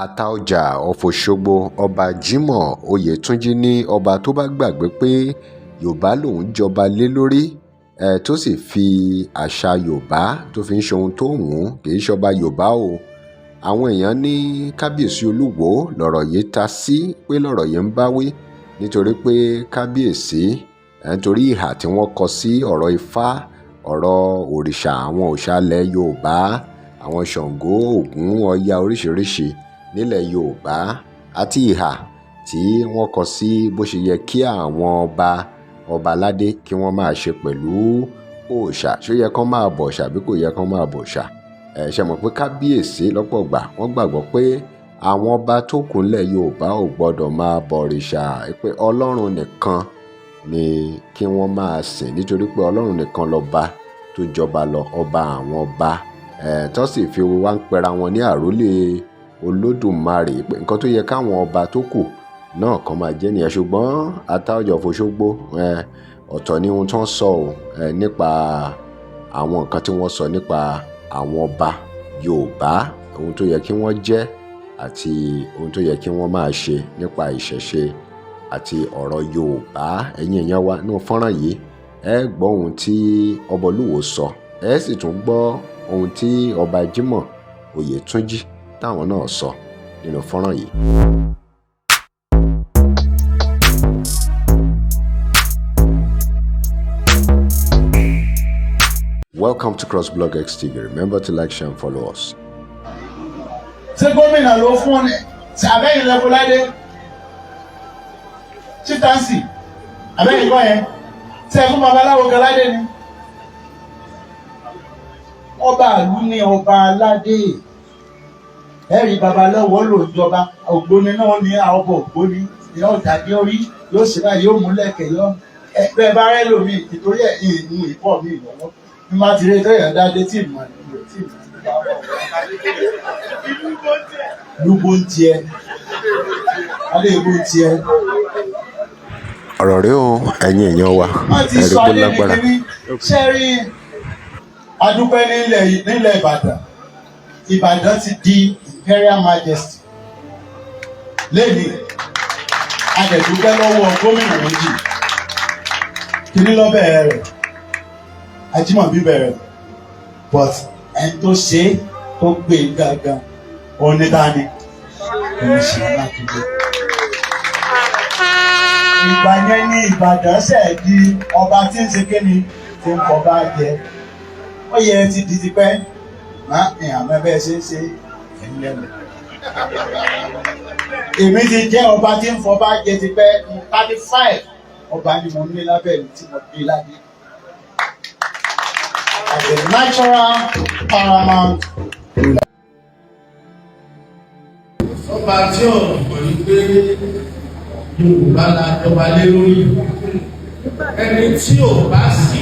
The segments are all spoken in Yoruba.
Ataọjà of Òṣogbo ọba Jimoh Oyètúnjí ní ọba tó bá gbàgbé pé yorùbá lòún jọba lé lórí tó sì fi àṣà yorùbá tó fi ń ṣe ohun tó wù ú kì í ṣọba yorùbá o. Àwọn èèyàn ní kábíyèsí olúwo lọ̀rọ̀ yìí ta sí pé lọ̀rọ̀ yìí ń bá wí nítorí pé kábíyèsí nítorí ìhà tí wọ́n kọ sí ọ̀rọ̀ ifá ọ̀rọ̀ òrìṣà àwọn òòṣà ilẹ̀ yorùbá àwọn ṣàngó ògún ọya oríṣiríṣi nílẹ̀ yorùbá àti ìhà tí wọ́n kọ sí bó ṣe yẹ kí àwọn ọba aládé kí wọ́n máa ṣe pẹ̀lú òòṣà ṣó yẹ kán máa bọ̀ṣà bí kò yẹ kán máa bọ̀ṣà. Ṣe mọ̀ pé kábíyèsí lọ́pọ̀ gbà wọ́n gbàgbọ́ pé àwọn ọba tó kù nílẹ̀ yorùbá ò gbọ́dọ̀ máa bọ̀rìṣà pé ọlọ́run nìkan ni kí wọ́n máa sìn nítorí pé ọlọ́run nìkan lọ́ba tó jọba lọ ọba àwọn ọba tó sì fi wá ń pera wọn ní àrólé olódùmarè pé nǹkan tó yẹ káwọn ọba tó kù náà kan máa jẹ́ nìyẹn. Ṣùgbọ́n Ataọjà of Òṣogbo ọ̀tọ̀ ni ohun tó ń sọ nípa àwọn nǹkan tí wọ́n sọ nípa àwọn ọba yorùbá ohun tó yẹ kí wọ́n jẹ́ àti ohun tó yẹ kí wọ́n máa ṣe nípa ìṣẹ̀ṣe àti ọ̀rọ̀ yorùbá. Ẹ̀yin èèyàn wa nínú fọ́nrán yìí ẹ gbọ́ ohun tí Oba Oluwo sọ ẹ sì tún gbọ́ ohun tí ọba Jimoh Oyètúnjí táwọn náà sọ nínú fọ́nrán yìí. Welcome to crossblog XTV. Remember to like, share and follow us. Ṣé gómìnà ló fún ni àbẹ́yìn lẹ́kọ̀ọ́ládé chieftaincy àbẹ́yìn kọ́ yẹn ṣe fún babaláwo galádé ni ọba ìlú ní ọba aládé ẹ̀rí babaláwo ló jọba ògbóni náà ní àwọn ọba ògbóni yóò dàdé orí yóò ṣe báyìí yóò múlẹ̀kẹ̀ yọ ẹgbẹ́ bá rẹ́ lómi nítorí ìhìn ìpọ̀ mi ìlọ́wọ́ bí má ti rí tẹ́yàn dáadé tí ìmọ̀ ìlú tí ìmọ̀ lúgbó ń tiẹ̀ alẹ́ ìbò ń tiẹ̀. Ọ̀rọ̀ rẹ o ẹ̀yin èèyàn wa ẹ̀rí kó lágbára. Ṣé rí adúpẹ́ nílẹ̀ Ìbàdàn ti di Imperial Majesty lẹ́ni adẹ̀dúpẹ́ lọ́wọ́ gómìnà méjì kìíní lọ́bẹ̀ẹ́ rẹ̀ Ajímọ̀bí bẹ̀rẹ̀ but ẹni tó ṣe tó gbé gangan onídàáni oníṣẹ́ alákìlẹ̀. Ìgbà yẹn ní Ìbàdàn ṣẹ̀ di ọba tí ń ṣe kíni tí ń kọba jẹ ó yẹ ti di tipẹ́ máa ń àmọ́ ẹbẹ́ ṣe ń ṣe ẹ̀yìn lẹ́nu. Èmi ti jẹ́ ọba tí ń fọba jẹ tipẹ́ 35 ọba ni mo ní lábẹ́ mi tí mo bí ládé. As a natural paramount ruler. Ọba tí ọ̀rọ̀ pọ̀ ní pé Yorùbá la jọba lé lórí. Ẹni tí ò bá sì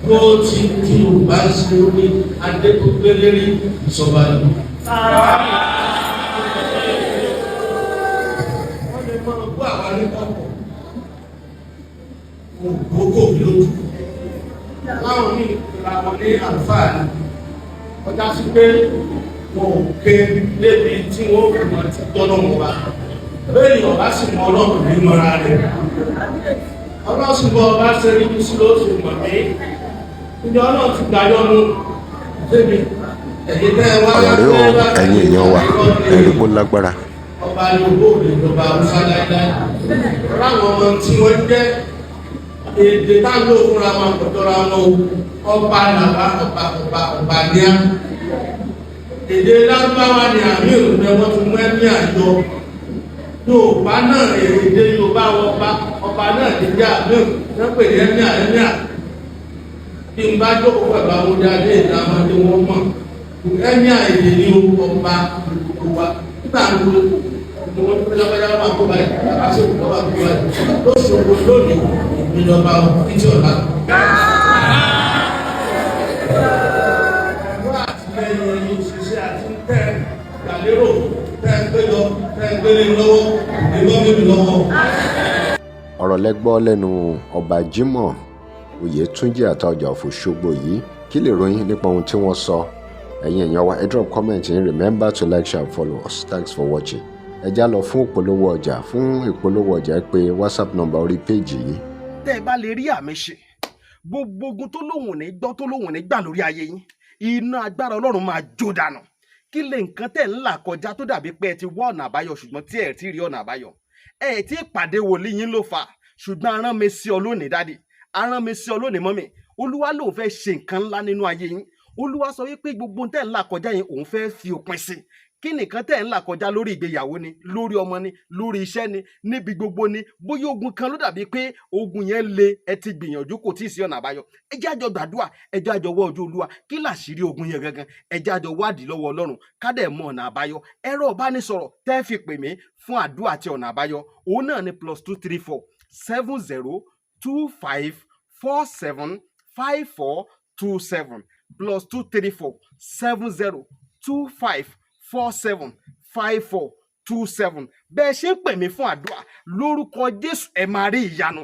tó ti di Yorùbá sí orí adékúgbé lérí ìṣọba lò. Wọ́n lè máa gbọ́ àwọn anìkọ̀kọ̀. Ògbógò lójú. Láwọn ní ìlànà ní àǹfààní ọjà sí pé wọn ò ké lébi tí wọn ò mọ ti tọ́nà wọn wá bẹ́ẹ̀ ni ọba sì mọ ọlọ́run ní mọ́ra rẹ̀ ọlọ́sùnbọ̀ ọba ṣe rí sí lóṣù mọ̀ mí ìjọ náà ti gbàyọ́nu débi ẹ̀yìn tẹ́ wá ọ̀rọ̀ rẹ o ẹ̀yin èèyàn wa ẹ̀rí kó lágbára. ọba yorùbá ò lè jọba haúsá dáadáa láwọn ọmọ tí wọ́n jẹ́ èdè táwọn òkúra máa kọjọra wọn ọba làbá ọba níà èdè lárúbáwá ni àmì òrùlé wọn ti mú ẹmí àjọ yorùbá náà èdè yorùbá ọba náà ti jẹ àmì wọn pè ní ẹmí àmì bí n bá jókòó pẹ̀lú àwọn ọdẹ ìdáná tí wọ́n mọ̀ ẹmí àìdè ní ọba wa nígbà tó wọ́n tó lábẹ́yà máa kó báyìí àti òkú ọba kó báyìí lóṣù òkú lónìí ìjọba títí ọ̀la. Ẹ̀rọ àtìlẹ́yìn ẹ̀yìn òṣìṣẹ́ àti tẹ́ ìgbàlérò tẹ́ gbẹ́jọ tẹ́ gbélé lọ́wọ́ ìgbọ́mẹ́bí lọ́wọ́. Ọ̀rọ̀ lẹ́gbọ́ lẹ́nu ọba Jimoh Oyètúnjí Ataọjà of Òṣogbo yìí kí lè ròyìn nípa ohun tí wọ́n sọ ẹ̀yin èèyàn wa ẹ drop comment yín, remember to like, share and follow us. Thanks for watching. ẹ já lọ fún ìpolówó ọjà. Fún ìpolówó ọjà ẹ pè WhatsApp number orí péjì yìí. tẹ́ ẹ bá lè rí àmì ṣe gbogbo ogun tó lóhùn ní gbọ́ tó lóhùn ní gbà lórí ayé yín, iná agbára Ọlọ́run máa jó dànù. Kí lè nǹkan tẹ̀ ń là kọjá tó dàbí pé ẹ ti wá ọ̀nà àbáyọ ṣùgbọ́n tí ẹ ti rí ọ̀nà àbáyọ? Ẹ ti pàdé wòlíì yín ló fà, ṣùgbọ́n arán mi sí ọ lónìí dádì, arán mi sí ọ lónìí mọ́mì. Olúwa lòun fẹ́ ṣe nǹkan ńlá nínú ayé yín. Olúwa sọ wípé gbogbo tẹ̀ ń là kọjá yẹn òun fẹ́ fi òpin sí. Kí nìkan tẹ̀ ń là kọjá lórí ìgbéyàwó ni, lórí ọmọ ni, lórí iṣẹ́ ni, níbi gbogbo ni, bóyá ogun kan ló dàbí pé ogun yẹn le, ẹ ti gbìyànjú kò tí ì sí ọ̀nà àbáyọ. Ẹ jẹ́ àjọ gbàdúrà, ẹ jẹ́ àjọ wá ojú Olúwa. Kí làṣírí ogun yẹn gangan? Ẹ jẹ́ àjọ wádìí lọ́wọ́ Ọlọ́run ká dẹ̀ mọ ọ̀nà àbáyọ. Ẹ̀rọ ìbánisọ̀rọ̀ tẹ́ fi pè mí fún àdúrà àti ọ̀nà àbáyọ òun náà ni +234 70 25 47 5427 +234 70 25 47 5427. Bẹ́ẹ̀ ṣe ń pè mí fún àdúrà lórúkọ Jésù ẹ máa rí ìyanu.